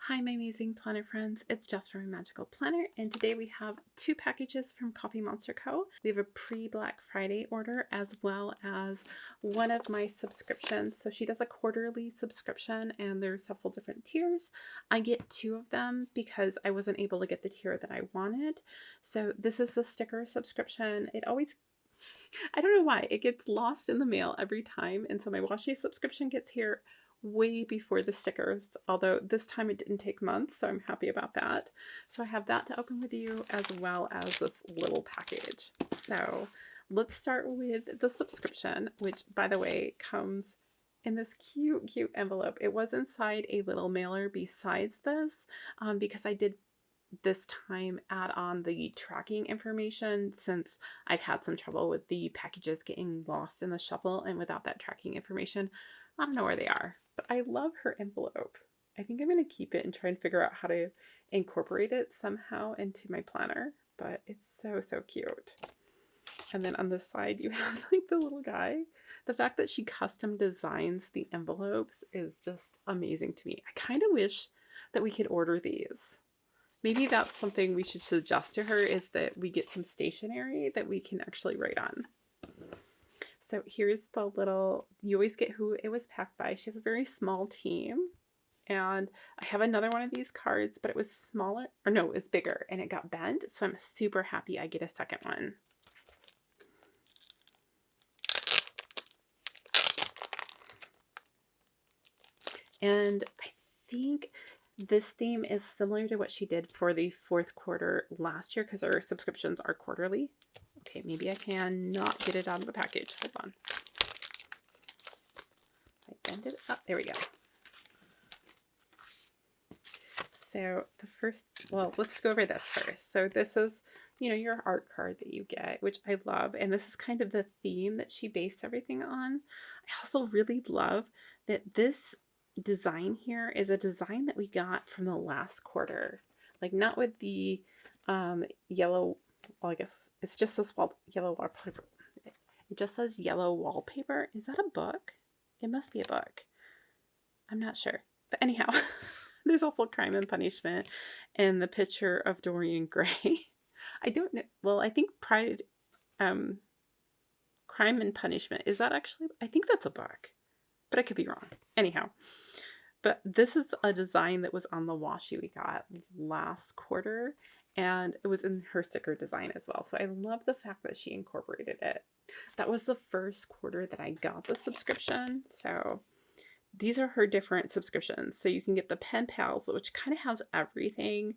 Hi, my amazing planner friends. It's Jess from My Magical Planner, and today we have two packages from Coffee Monsterz Co. We have a pre-Black Friday order as well as one of my subscriptions. So she does a quarterly subscription, and there's several different tiers. I get two of them because I wasn't able to get the tier that I wanted. So this is the sticker subscription. It always, I don't know why, it gets lost in the mail every time, and so my washi subscription gets here way before the stickers, although this time it didn't take months, so I'm happy about that. So I have that to open with you as well as this little package. So let's start with the subscription, which by the way comes in this cute envelope. It was inside a little mailer besides this because I did this time add on the tracking information since I've had some trouble with the packages getting lost in the shuffle, and without that tracking information I don't know where they are. But I love her envelope. I think I'm going to keep it and try and figure out how to incorporate it somehow into my planner, but it's so cute. And then on the side you have like the little guy. The fact that she custom designs the envelopes is just amazing to me. I kind of wish that we could order these. Maybe that's something we should suggest to her, is that we get some stationery that we can actually write on. So here's the little, you always get who it was packed by. She has a very small team. And I have another one of these cards, but it was smaller, or no, it was bigger, and it got bent. So I'm super happy I get a second one. And I think this theme is similar to what she did for the fourth quarter last year, because our subscriptions are quarterly. Okay, maybe I can not get it out of the package. Hold on. I bend it up. There we go. So the first, well, let's go over this first. So this is, you know, your art card that you get, which I love. And this is kind of the theme that she based everything on. I also really love that this design here is a design that we got from the last quarter. Like not with the yellow, well, I guess it's just this yellow wallpaper. It just says yellow wallpaper. Is that a book? It must be a book. I'm not sure. But anyhow, there's also Crime and Punishment and the picture of Dorian Gray. I don't know. Well, I think Crime and Punishment. Is that actually? I think that's a book, but I could be wrong. Anyhow, but this is a design that was on the washi we got last quarter, and it was in her sticker design as well. So I love the fact that she incorporated it. That was the first quarter that I got the subscription. So these are her different subscriptions. So you can get the Pen Pals, which kind of has everything.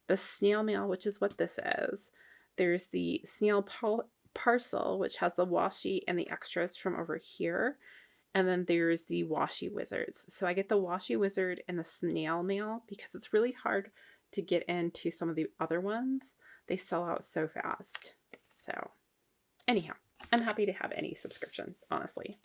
The Snail Mail, which is what this is. There's the Snail Parcel, which has the washi and the extras from over here. And then there's the Washi Wizards. So I get the Washi Wizard and the Snail Mail because it's really hard to get into some of the other ones. They sell out so fast. So anyhow, I'm happy to have any subscription, honestly.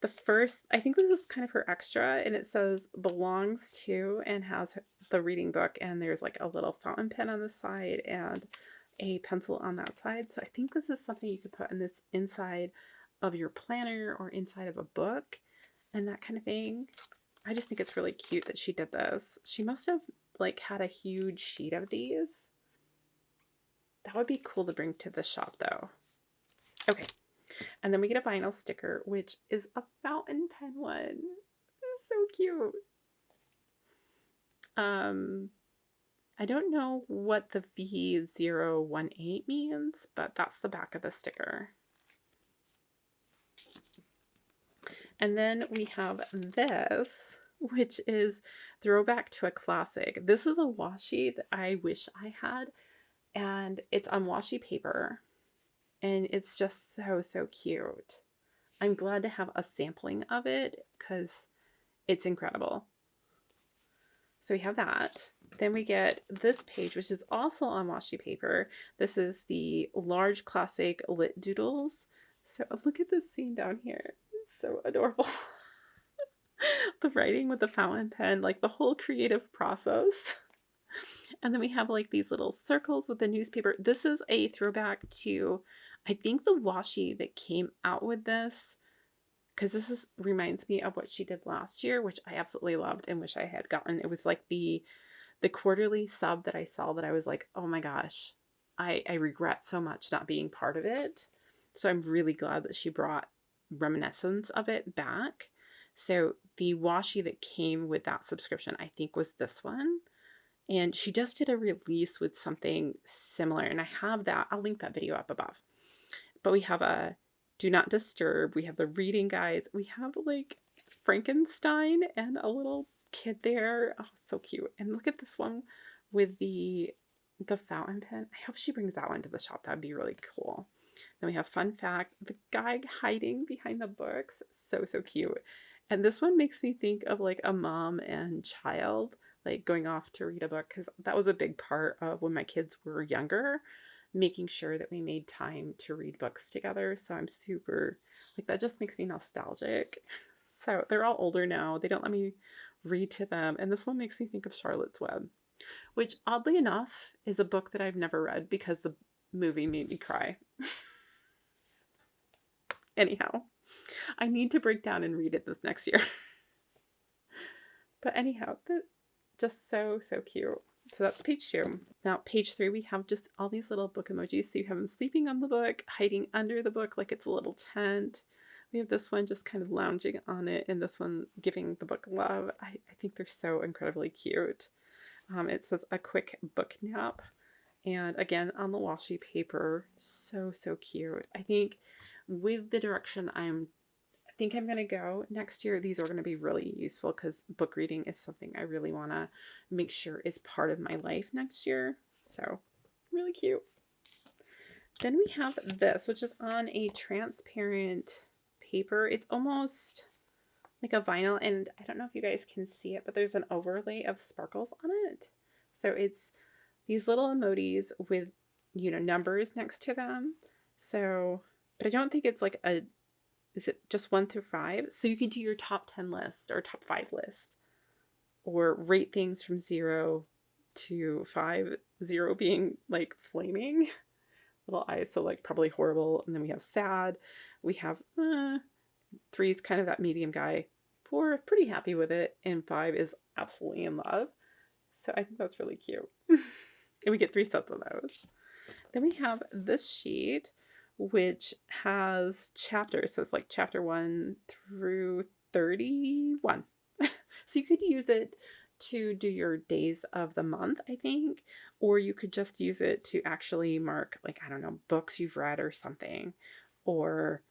The first, I think this is kind of her extra, and it says belongs to, and has the reading book, and there's like a little fountain pen on the side and a pencil on that side. So I think this is something you could put in this inside of your planner or inside of a book and that kind of thing. I just think it's really cute that she did this. She must have like had a huge sheet of these. That would be cool to bring to the shop though. Okay. And then we get a vinyl sticker, which is a fountain pen one. This is so cute. I don't know what the V018 means, but that's the back of the sticker. And then we have this, which is Throwback to a Classic. This is a washi that I wish I had, and it's on washi paper. And it's just so cute. I'm glad to have a sampling of it because it's incredible. So we have that. Then we get this page, which is also on washi paper. This is the Large Classic Lit Doodles. So look at this scene down here. It's so adorable. The writing with the fountain pen, like the whole creative process. And then we have like these little circles with the newspaper. This is a throwback to, I think, the washi that came out with this because reminds me of what she did last year, which I absolutely loved and wish I had gotten. It was like the quarterly sub that I saw that I was like, oh my gosh, I regret so much not being part of it. So I'm really glad that she brought reminiscence of it back. So the washi that came with that subscription, I think, was this one. And she just did a release with something similar. And I have that. I'll link that video up above. But we have a Do Not Disturb. We have the reading guides. We have like Frankenstein and a little kid there. Oh, so cute. And look at this one with the fountain pen. I hope she brings that one to the shop. That'd be really cool. Then we have Fun Fact. The guy hiding behind the books. So, so cute. And this one makes me think of like a mom and child like going off to read a book, because that was a big part of when my kids were younger, making sure that we made time to read books together. So I'm super, like, that just makes me nostalgic. So they're all older now. They don't let me read to them. And this one makes me think of Charlotte's Web, which oddly enough is a book that I've never read because the movie made me cry. Anyhow, I need to break down and read it this next year. But anyhow, just so, so cute. So that's page 2. Now, page 3, we have just all these little book emojis. So you have them sleeping on the book, hiding under the book like it's a little tent. We have this one just kind of lounging on it, and this one giving the book love. I think they're so incredibly cute. It says a quick book nap. And again, on the washi paper, so, so cute. I think with the direction I think I'm going to go next year, these are going to be really useful because book reading is something I really want to make sure is part of my life next year. So really cute. Then we have this, which is on a transparent paper. It's almost like a vinyl, and I don't know if you guys can see it, but there's an overlay of sparkles on it. So it's these little emojis with, you know, numbers next to them. So, but I don't think it's like is it just 1 through 5? So you could do your top 10 list or top 5 list, or rate things from 0 to 5, 0 being like flaming little eyes, so like probably horrible. And then we have sad. We have 3 is kind of that medium guy. 4, pretty happy with it. And 5 is absolutely in love. So I think that's really cute. And we get 3 sets of those. Then we have this sheet, which has chapters. So it's like chapter 1 through 31. So you could use it to do your days of the month, I think, or you could just use it to actually mark, like, I don't know, books you've read or something, or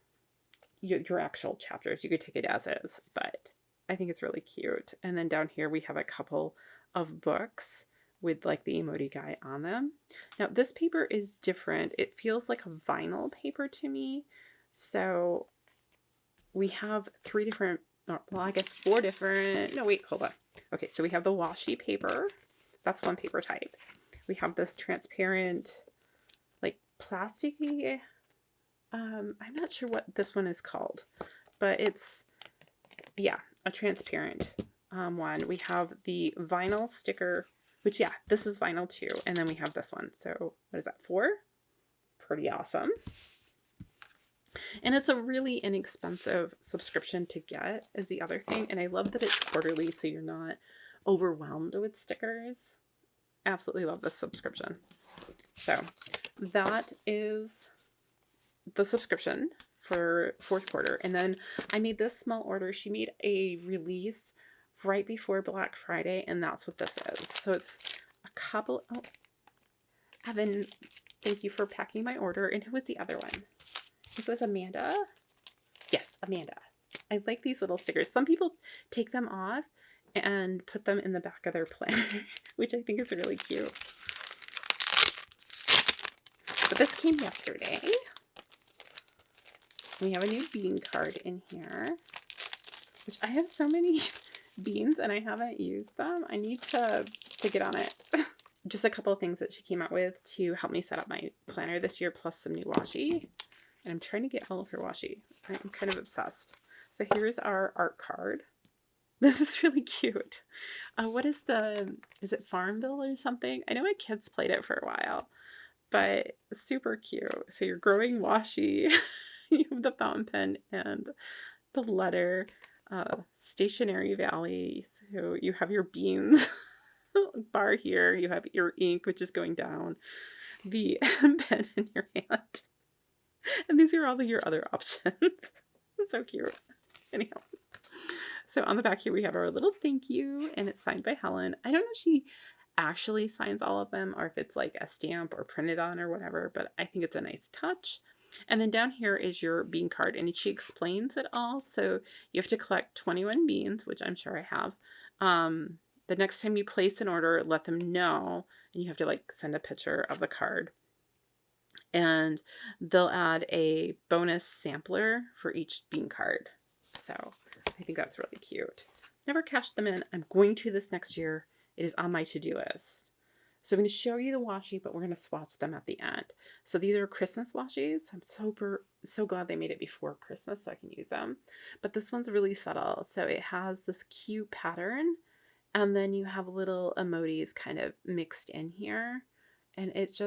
your actual chapters. You could take it as is, but I think it's really cute. And then down here we have a couple of books with like the emoji guy on them. Now this paper is different. It feels like a vinyl paper to me. So we have 3 different, well, I guess 4 different, no wait, hold on. Okay, so we have the washi paper. That's one paper type. We have this transparent, like plasticky, I'm not sure what this one is called, but it's, yeah, a transparent one. We have the vinyl sticker, which, yeah, this is vinyl too. And then we have this one. So what is that, 4? Pretty awesome. And it's a really inexpensive subscription to get, is the other thing. And I love that it's quarterly, so you're not overwhelmed with stickers. Absolutely love this subscription. So that is the subscription for 4th quarter. And then I made this small order. She made a release right before Black Friday, and that's what this is. So it's a couple. Oh, Evan, thank you for packing my order. And who was the other one? This was Amanda. Yes, Amanda. I like these little stickers. Some people take them off and put them in the back of their planner, which I think is really cute. But this came yesterday. We have a new bean card in here, which I have so many beans and I haven't used them. I need to get on it. Just a couple of things that she came out with to help me set up my planner this year, plus some new washi. And I'm trying to get all of her washi. I'm kind of obsessed. So here's our art card. This is really cute. What is it Farmville or something? I know my kids played it for a while, but super cute. So you're growing washi. You have the fountain pen and the letter, Stationery Valley. So you have your beans bar here. You have your ink, which is going down. The pen in your hand. And these are all of your other options. So cute. Anyhow. So on the back here, we have our little thank you, and it's signed by Helen. I don't know if she actually signs all of them or if it's like a stamp or printed on or whatever, but I think it's a nice touch. And then down here is your bean card, and she explains it all. So you have to collect 21 beans, which I'm sure I have. The next time you place an order, let them know, and you have to like send a picture of the card. And they'll add a bonus sampler for each bean card. So I think that's really cute. Never cashed them in. I'm going to this next year. It is on my to-do list. So I'm going to show you the washi, but we're going to swatch them at the end. So these are Christmas washies. I'm so glad they made it before Christmas so I can use them. But this one's really subtle. So it has this cute pattern, and then you have little emojis kind of mixed in here. And it's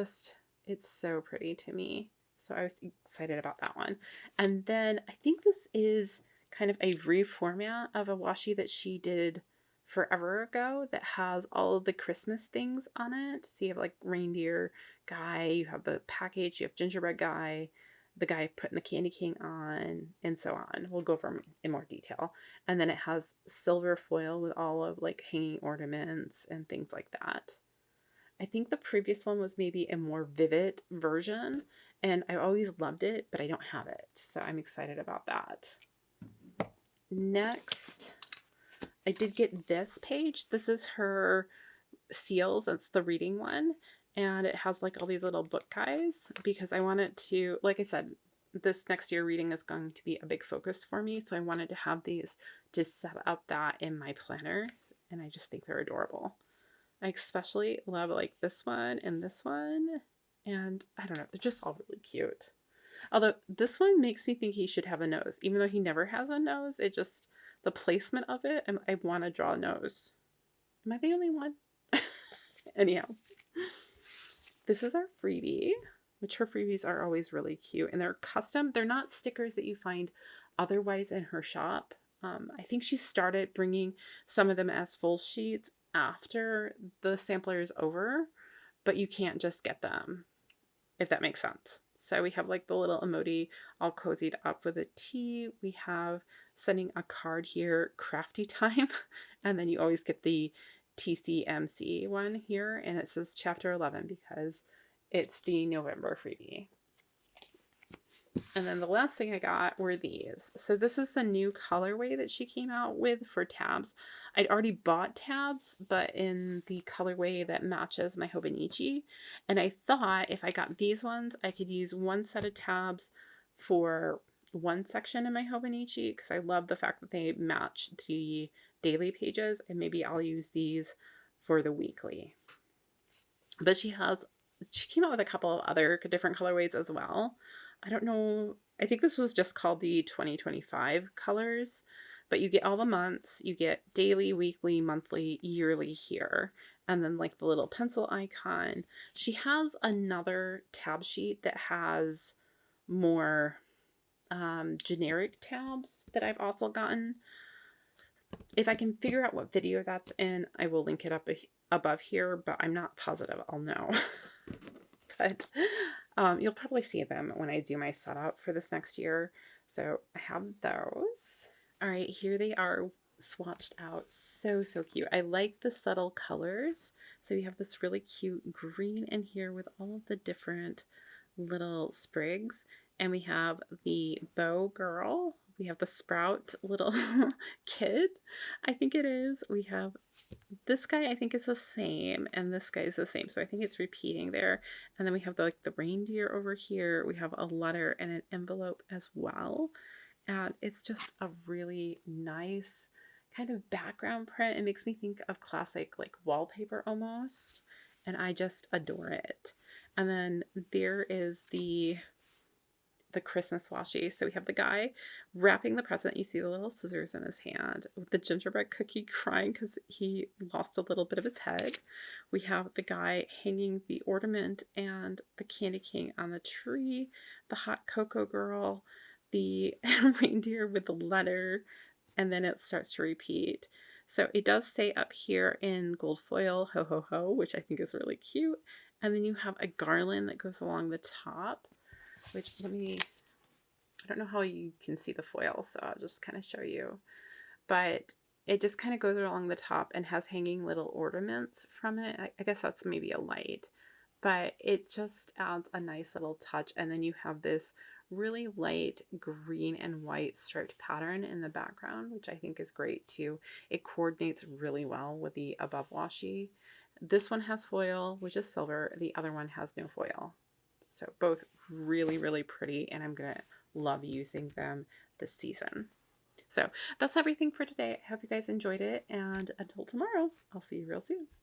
so pretty to me. So I was excited about that one. And then I think this is kind of a reformat of a washi that she did forever ago that has all of the Christmas things on it. So you have like reindeer guy, you have the package, you have gingerbread guy, the guy putting the candy cane on, and so on. We'll go over them in more detail. And then it has silver foil with all of like hanging ornaments and things like that. I think the previous one was maybe a more vivid version, and I always loved it, but I don't have it. So I'm excited about that. Next, I did get this page. This is her seals. It's the reading one. And it has like all these little book guys because I wanted to, like I said, this next year reading is going to be a big focus for me. So I wanted to have these to set up that in my planner. And I just think they're adorable. I especially love like this one and this one. And I don't know, they're just all really cute. Although this one makes me think he should have a nose. Even though he never has a nose, it just, the placement of it, and I want to draw a nose. Am I the only one? Anyhow. This is our freebie, which her freebies are always really cute. And they're custom. They're not stickers that you find otherwise in her shop. I think she started bringing some of them as full sheets after the sampler is over. But you can't just get them, if that makes sense. So we have like the little emoji all cozied up with a tea. We have sending a card here, crafty time. And then you always get the TCMC one here. And it says chapter 11 because it's the November freebie. And then the last thing I got were these. So this is the new colorway that she came out with for tabs. I'd already bought tabs, but in the colorway that matches my Hobonichi. And I thought if I got these ones, I could use one set of tabs for one section in my Hobonichi because I love the fact that they match the daily pages, and maybe I'll use these for the weekly. But she came out with a couple of other different colorways as well. I don't know. I think this was just called the 2025 colors, but you get all the months. You get daily, weekly, monthly, yearly here. And then like the little pencil icon. She has another tab sheet that has more generic tabs that I've also gotten. If I can figure out what video that's in, I will link it up above here, but I'm not positive I'll know. But you'll probably see them when I do my setup for this next year. So I have those. All right, here they are swatched out. So cute. I like the subtle colors. So we have this really cute green in here with all of the different little sprigs. And we have the bow girl. We have the sprout little kid, I think it is. We have this guy, I think it's the same, and this guy is the same. So I think it's repeating there. And then we have the reindeer over here. We have a letter and an envelope as well. And it's just a really nice kind of background print. It makes me think of classic like wallpaper almost. And I just adore it. And then there is the Christmas washi. So we have the guy wrapping the present. You see the little scissors in his hand with the gingerbread cookie crying because he lost a little bit of his head. We have the guy hanging the ornament and the candy king on the tree, the hot cocoa girl, the reindeer with the letter, and then it starts to repeat. So it does say up here in gold foil, ho ho ho, which I think is really cute. And then you have a garland that goes along the top, which I don't know how you can see the foil, so I'll just kind of show you. But it just kind of goes along the top and has hanging little ornaments from it. I guess that's maybe a light, but it just adds a nice little touch. And then you have this really light green and white striped pattern in the background, which I think is great too. It coordinates really well with the above washi. This one has foil, which is silver. The other one has no foil. So both really, really pretty, and I'm gonna love using them this season. So that's everything for today. I hope you guys enjoyed it, and until tomorrow, I'll see you real soon.